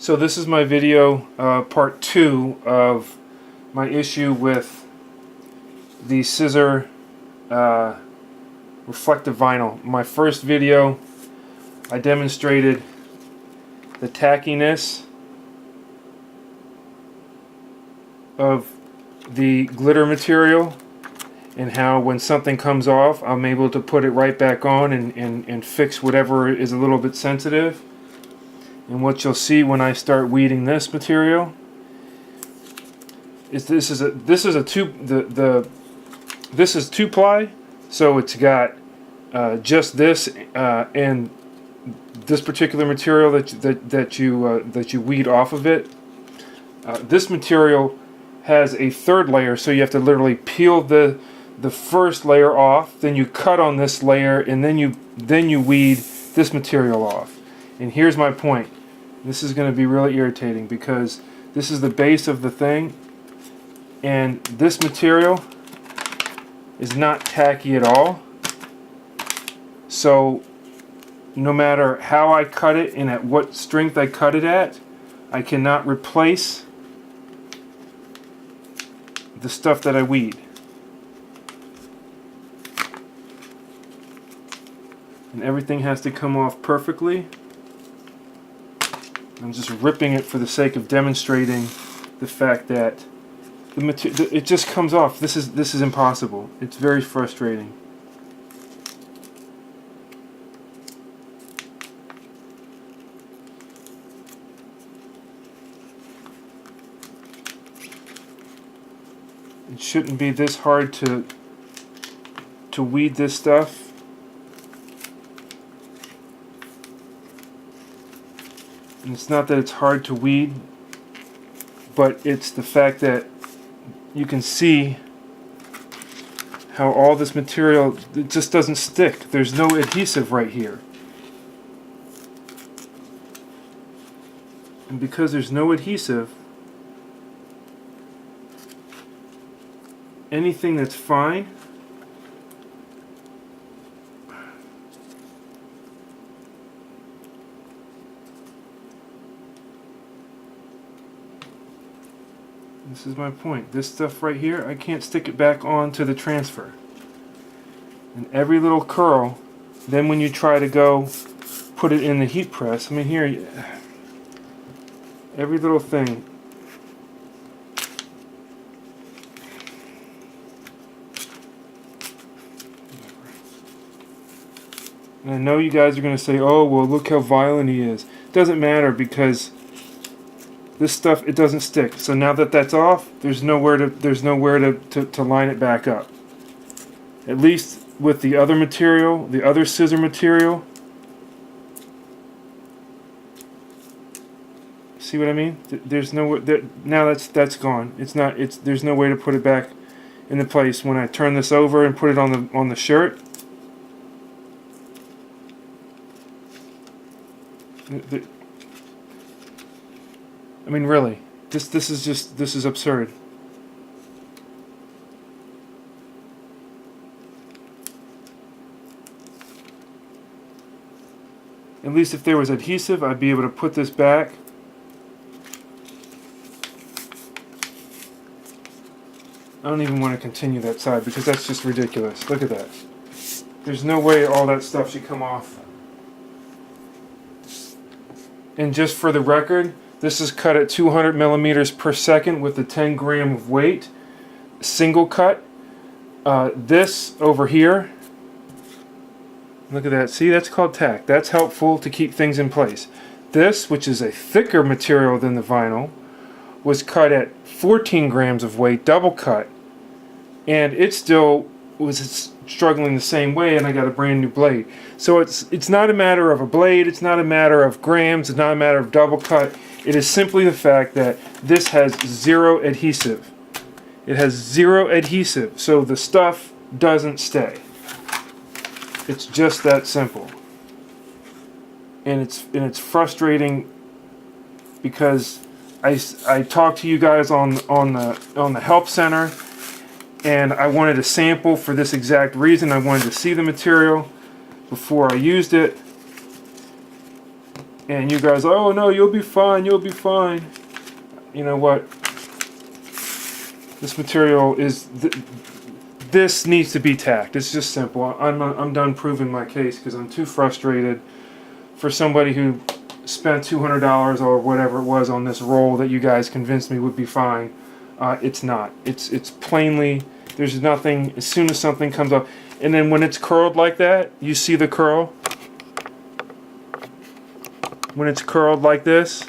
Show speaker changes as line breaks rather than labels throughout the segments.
So this is my video, part 2 of my issue with the Siser reflective vinyl. My first video, I demonstrated the tackiness of the glitter material and how when something comes off, I'm able to put it right back on and fix whatever is a little bit sensitive. And what you'll see when I start weeding this material is this is 2-ply, so it's got just this and this particular material that you weed off of it. This material has a third layer, so you have to literally peel the first layer off, then you cut on this layer, and then you weed this material off. And here's my point. This is going to be really irritating because this is the base of the thing, and this material is not tacky at all. So no matter how I cut it and at what strength I cut it at, I cannot replace the stuff that I weed. And everything has to come off perfectly. I'm just ripping it for the sake of demonstrating the fact that it just comes off. This is impossible. It's very frustrating. It shouldn't be this hard to weed this stuff. And it's not that it's hard to weed, but it's the fact that you can see how all this material, it just doesn't stick. There's no adhesive right here. And because there's no adhesive, anything that's fine this is my point. This stuff right here, I can't stick it back onto the transfer. And every little curl, then when you try to go put it in the heat press, I mean here, every little thing. And I know you guys are going to say, oh, well, look how violent he is. It doesn't matter because this stuff, it doesn't stick. So now that that's off, there's nowhere to line it back up. At least with the other material, the other Siser material. See what I mean? There's no now that's gone. There's no way to put it back into place. When I turn this over and put it on the shirt, I mean, really, this is absurd. At least if there was adhesive, I'd be able to put this back. I don't even want to continue that side because that's just ridiculous. Look at that. There's no way all that stuff should come off. And just for the record, this is cut at 200 millimeters per second with a 10 gram of weight. Single cut. This over here, look at that. See, that's called tack. That's helpful to keep things in place. This, which is a thicker material than the vinyl, was cut at 14 grams of weight, double cut. And it still was struggling the same way, and I got a brand new blade. So it's not a matter of a blade, it's not a matter of grams, it's not a matter of double cut. It is simply the fact that this has zero adhesive. It has zero adhesive, so the stuff doesn't stay. It's just that simple. And it's frustrating because I talked to you guys on the help center, and I wanted a sample for this exact reason. I wanted to see the material before I used it. And you guys, oh no, you'll be fine, you'll be fine. You know what? This material is, this needs to be tacked. It's just simple. I'm done proving my case because I'm too frustrated for somebody who spent $200 or whatever it was on this roll that you guys convinced me would be fine. It's not. It's plainly, there's nothing. As soon as something comes up, and then when it's curled like that, you see the curl? When it's curled like this,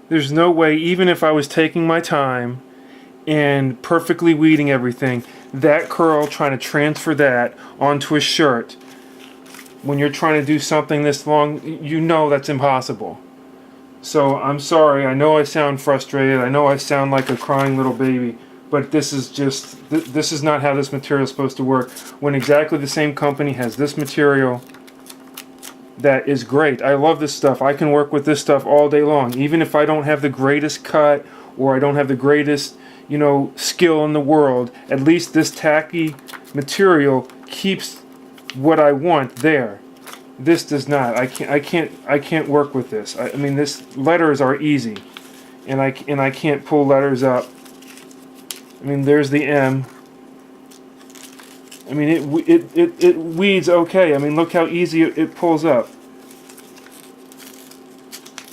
there's no way, even if I was taking my time and perfectly weeding everything, that curl, trying to transfer that onto a shirt, when you're trying to do something this long, you know that's impossible. So I'm sorry, I know I sound frustrated, I know I sound like a crying little baby, but this is just, this is not how this material is supposed to work. When exactly the same company has this material that is great. I love this stuff. I can work with this stuff all day long. Even if I don't have the greatest cut or I don't have the greatest, you know, skill in the world, at least this tacky material keeps what I want there. This does not. I can't work with this. I mean, this letters are easy, and I can't pull letters up. I mean, there's the M. I mean, it weeds okay. I mean, look how easy it pulls up.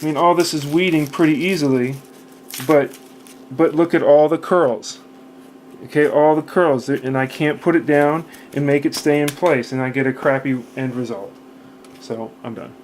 I mean, all this is weeding pretty easily, but look at all the curls. Okay, all the curls, and I can't put it down and make it stay in place, and I get a crappy end result. So I'm done.